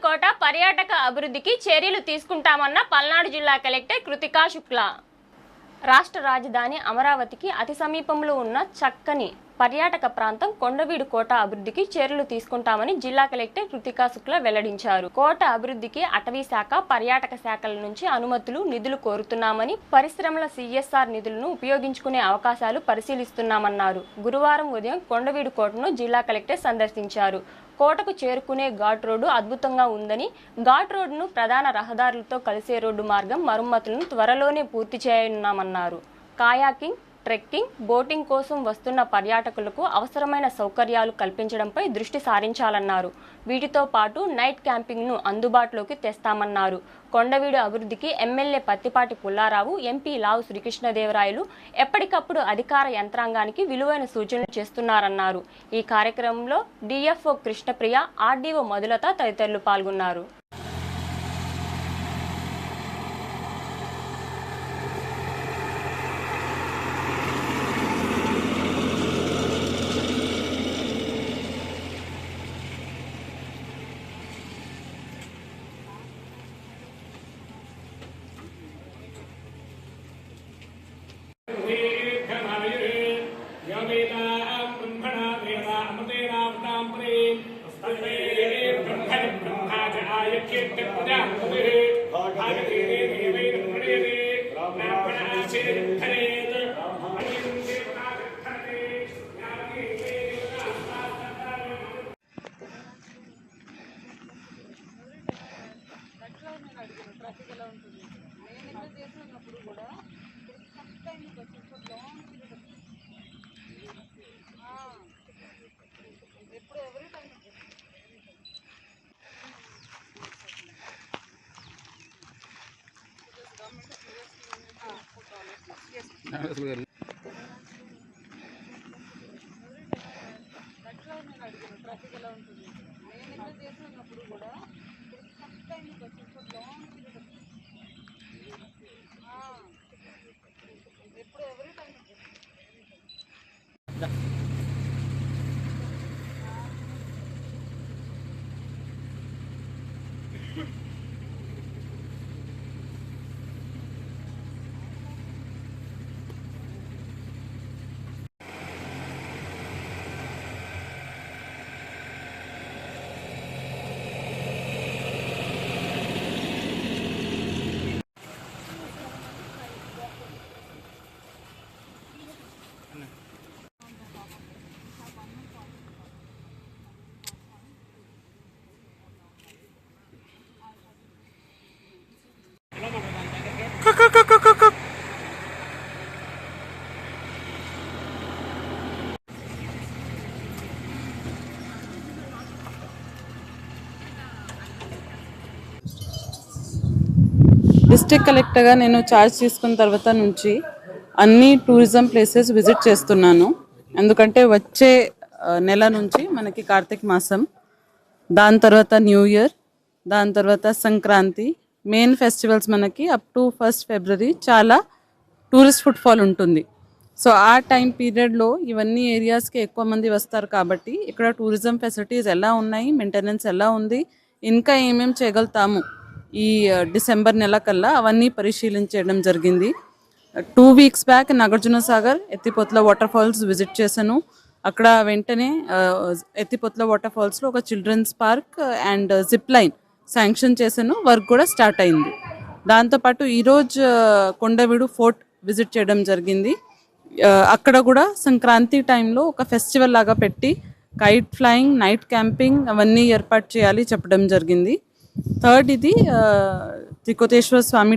కోట పర్యాటక అభివృద్ధికి చర్యలు తీసుకుంటామన్న పల్నాడు జిల్లా కలెక్టర్ కృతికా శుక్లా. రాష్ట్ర రాజధాని అమరావతికి అతి సమీపంలో ఉన్న చక్కని పర్యాటక ప్రాంతం కొండవీడు కోట అభివృద్ధికి చర్యలు తీసుకుంటామని జిల్లా కలెక్టర్ కృతికా శుక్లా వెల్లడించారు. కోట అభివృద్ధికి అటవీ శాఖ, పర్యాటక శాఖల నుంచి అనుమతులు, నిధులు కోరుతున్నామని, పరిశ్రమల సిఎస్ఆర్ నిధులను ఉపయోగించుకునే అవకాశాలు పరిశీలిస్తున్నామన్నారు. గురువారం ఉదయం కొండవీడు కోటను జిల్లా కలెక్టర్ సందర్శించారు. కోటకు చేరుకునే ఘాట్ రోడ్డు అద్భుతంగా ఉందని, ఘాట్ రోడ్డును ప్రధాన రహదారులతో కలిసే రోడ్డు మార్గం మరమ్మతులను త్వరలోనే పూర్తి చేయనున్నామన్నారు. కాయాకింగ్, ట్రెక్కింగ్, బోటింగ్ కోసం వస్తున్న పర్యాటకులకు అవసరమైన సౌకర్యాలు కల్పించడంపై దృష్టి సారించాలన్నారు. వీటితో పాటు నైట్ క్యాంపింగ్ను అందుబాటులోకి తెస్తామన్నారు. కొండవీడు అభివృద్ధికి ఎమ్మెల్యే పత్తిపాటి పుల్లారావు, ఎంపీ లావు శ్రీకృష్ణదేవరాయలు ఎప్పటికప్పుడు అధికార యంత్రాంగానికి విలువైన సూచనలు చేస్తున్నారన్నారు. ఈ కార్యక్రమంలో డిఎఫ్ఓ కృష్ణప్రియ, ఆర్డీఓ మధులత తదితరులు పాల్గొన్నారు. డిస్ట్రిక్ట్ కలెక్టర్గా నేను ఛార్జ్ తీసుకున్న తర్వాత నుంచి అన్ని టూరిజం ప్లేసెస్ విజిట్ చేస్తున్నాను. ఎందుకంటే వచ్చే నెల నుంచి మనకి కార్తీక మాసం, దాని తర్వాత న్యూ ఇయర్, దాని తర్వాత సంక్రాంతి, మెయిన్ ఫెస్టివల్స్ మనకి అప్ టు 1st February చాలా టూరిస్ట్ ఫుట్ఫాల్ ఉంటుంది. సో ఆ టైం పీరియడ్లో ఇవన్నీ ఏరియాస్కి ఎక్కువ మంది వస్తారు కాబట్టి ఇక్కడ టూరిజం ఫెసిలిటీస్ ఎలా ఉన్నాయి, మెయింటెనెన్స్ ఎలా ఉంది, ఇంకా ఏమేమి చేయగలుగుతాము ఈ డిసెంబర్ నెల కల్లా అవన్నీ పరిశీలించడం జరిగింది. 2 weeks బ్యాక్ నాగార్జున సాగర్, ఎత్తిపోతల వాటర్ ఫాల్స్ విజిట్ చేశాను. అక్కడ వెంటనే ఎత్తిపోతల వాటర్ ఫాల్స్లో ఒక children's park and zip line sanction చేశాను. వర్క్ కూడా స్టార్ట్ అయింది. దాంతోపాటు ఈరోజు కొండవీడు ఫోర్ట్ విజిట్ చేయడం జరిగింది. అక్కడ కూడా సంక్రాంతి టైంలో ఒక ఫెస్టివల్ లాగా పెట్టి కైట్ ఫ్లయింగ్, నైట్ క్యాంపింగ్ అవన్నీ ఏర్పాటు చేయాలి చెప్పడం జరిగింది. థర్డ్ ఇది త్రికోటేశ్వర స్వామి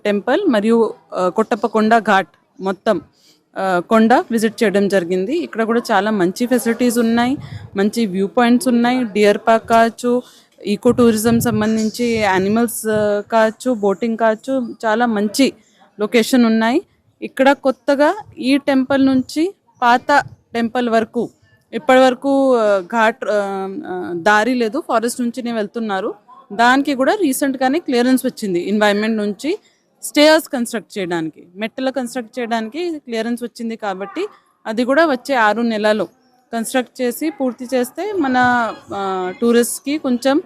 టెంపుల్ మరియు కొట్టప్పకొండ ఘాట్ మొత్తం కొండ విజిట్ చేయడం జరిగింది. ఇక్కడ కూడా చాలా మంచి ఫెసిలిటీస్ ఉన్నాయి, మంచి వ్యూ పాయింట్స్ ఉన్నాయి. డియర్ పార్క్ కావచ్చు, ఈకో టూరిజం సంబంధించి యానిమల్స్ కావచ్చు, బోటింగ్ కావచ్చు, చాలా మంచి లొకేషన్ ఉన్నాయి. ఇక్కడ కొత్తగా ఈ టెంపుల్ నుంచి పాత టెంపుల్ వరకు ఇప్పటి వరకు ఘాట్ దారి లేదు, ఫారెస్ట్ నుంచినే వెళ్తున్నారు. దానికి కూడా రీసెంట్గానే క్లియరెన్స్ వచ్చింది ఎన్వైరన్మెంట్ నుంచి. స్టేయర్స్ కన్స్ట్రక్ట్ చేయడానికి, మెట్టలు కన్స్ట్రక్ట్ చేయడానికి క్లియరెన్స్ వచ్చింది కాబట్టి అది కూడా వచ్చే 6 నెలల్లో కన్స్ట్రక్ట్ చేసి పూర్తి చేస్తే మన టూరిస్ట్కి కొంచెం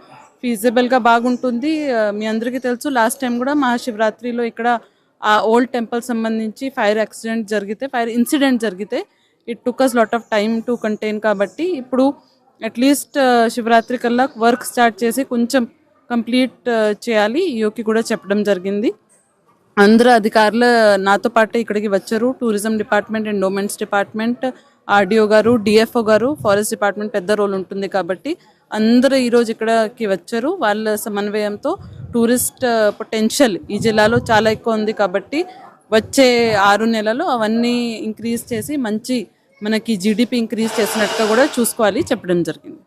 ఫీజిబుల్గా బాగుంటుంది. మీ అందరికీ తెలుసు లాస్ట్ టైం కూడా మహాశివరాత్రిలో ఇక్కడ ఆ ఓల్డ్ టెంపుల్ సంబంధించి ఫైర్ ఇన్సిడెంట్ జరిగితే it took us lot of time to contain. కాబట్టి ఇప్పుడు అట్లీస్ట్ శివరాత్రి కల్లా వర్క్ స్టార్ట్ చేసి కొంచెం కంప్లీట్ చేయాలి ఈయోకి కూడా చెప్పడం జరిగింది. అందరూ అధికారులు నాతో పాటు ఇక్కడికి వచ్చారు. Tourism department, endowments department, RDO గారు, డిఎఫ్ఓ గారు, ఫారెస్ట్ డిపార్ట్మెంట్ పెద్ద రోల్ ఉంటుంది కాబట్టి అందరూ ఈరోజు ఇక్కడికి వచ్చారు. వాళ్ళ సమన్వయంతో టూరిస్ట్ పొటెన్షియల్ ఈ జిల్లాలో చాలా ఎక్కువ ఉంది కాబట్టి వచ్చే 6 నెలలు అవన్నీ ఇంక్రీజ్ చేసి మంచి మనకి జీడిపి ఇంక్రీజ్ చేసినట్టుగా కూడా చూసుకోవాలి చెప్పడం జరిగింది.